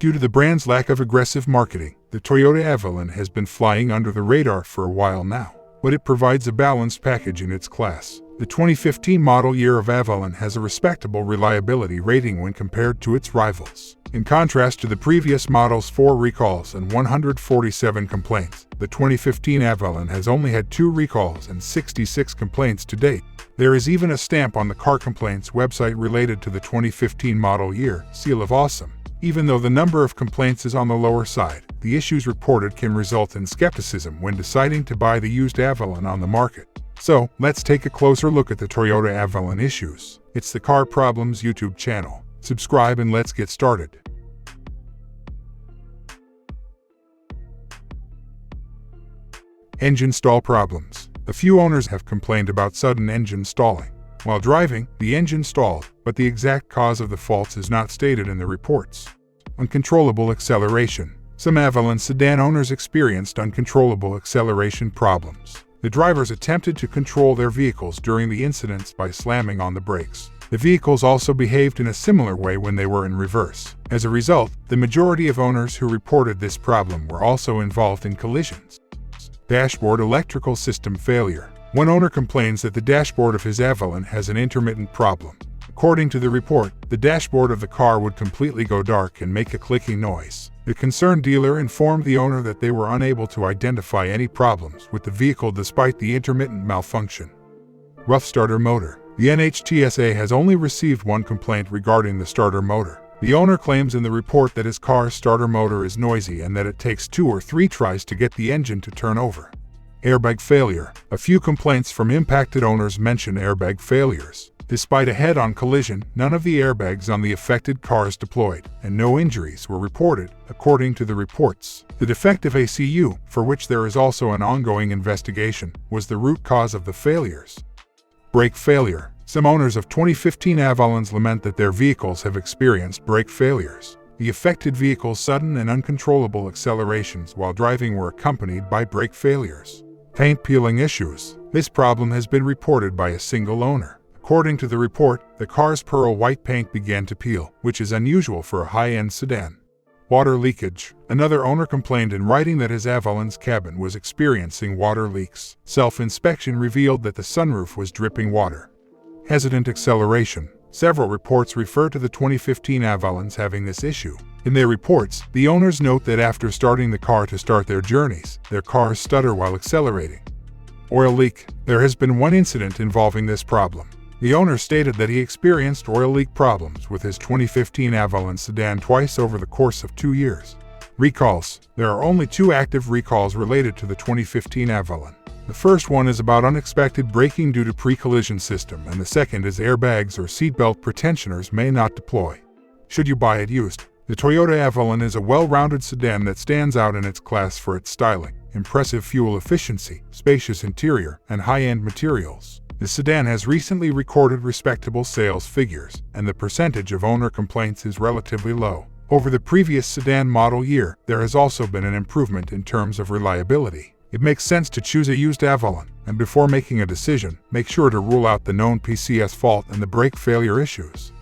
Due to the brand's lack of aggressive marketing, the Toyota Avalon has been flying under the radar for a while now, but it provides a balanced package in its class. The 2015 model year of Avalon has a respectable reliability rating when compared to its rivals. In contrast to the previous model's 4 recalls and 147 complaints, the 2015 Avalon has only had 2 recalls and 66 complaints to date. There is even a stamp on the car complaints website related to the 2015 model year, Seal of Awesome. Even though the number of complaints is on the lower side, the issues reported can result in skepticism when deciding to buy the used Avalon on the market. So, let's take a closer look at the Toyota Avalon issues. It's the Car Problems YouTube channel. Subscribe and let's get started. Engine stall problems. A few owners have complained about sudden engine stalling. While driving, the engine stalled, but the exact cause of the faults is not stated in the reports. Uncontrollable acceleration. Some Avalon sedan owners experienced uncontrollable acceleration problems. The drivers attempted to control their vehicles during the incidents by slamming on the brakes. The vehicles also behaved in a similar way when they were in reverse. As a result, the majority of owners who reported this problem were also involved in collisions. Dashboard electrical system failure. One owner complains that the dashboard of his Avalon has an intermittent problem. According to the report, the dashboard of the car would completely go dark and make a clicking noise. The concerned dealer informed the owner that they were unable to identify any problems with the vehicle despite the intermittent malfunction. Rough starter motor. The NHTSA has only received one complaint regarding the starter motor. The owner claims in the report that his car's starter motor is noisy and that it takes 2 or 3 tries to get the engine to turn over. Airbag failure. A few complaints from impacted owners mention airbag failures. Despite a head-on collision, none of the airbags on the affected cars deployed, and no injuries were reported, according to the reports. The defective ECU, for which there is also an ongoing investigation, was the root cause of the failures. Brake failure. Some owners of 2015 Avalons lament that their vehicles have experienced brake failures. The affected vehicle's sudden and uncontrollable accelerations while driving were accompanied by brake failures. Paint peeling issues. This problem has been reported by a single owner. According to the report, the car's pearl white paint began to peel, which is unusual for a high-end sedan. Water leakage. Another owner complained in writing that his Avalon's cabin was experiencing water leaks. Self-inspection revealed that the sunroof was dripping water. Hesitant acceleration. Several reports refer to the 2015 Avalons having this issue. In their reports, the owners note that after starting the car to start their journeys, their cars stutter while accelerating. Oil leak. There has been one incident involving this problem. The owner stated that he experienced oil leak problems with his 2015 Avalon sedan twice over the course of 2 years. Recalls. There are only 2 active recalls related to the 2015 Avalon. The first one is about unexpected braking due to pre-collision system, and the second is airbags or seatbelt pretensioners may not deploy. Should you buy it used? The Toyota Avalon is a well-rounded sedan that stands out in its class for its styling, impressive fuel efficiency, spacious interior, and high-end materials. The sedan has recently recorded respectable sales figures, and the percentage of owner complaints is relatively low. Over the previous sedan model year, there has also been an improvement in terms of reliability. It makes sense to choose a used Avalon, and before making a decision, make sure to rule out the known PCS fault and the brake failure issues.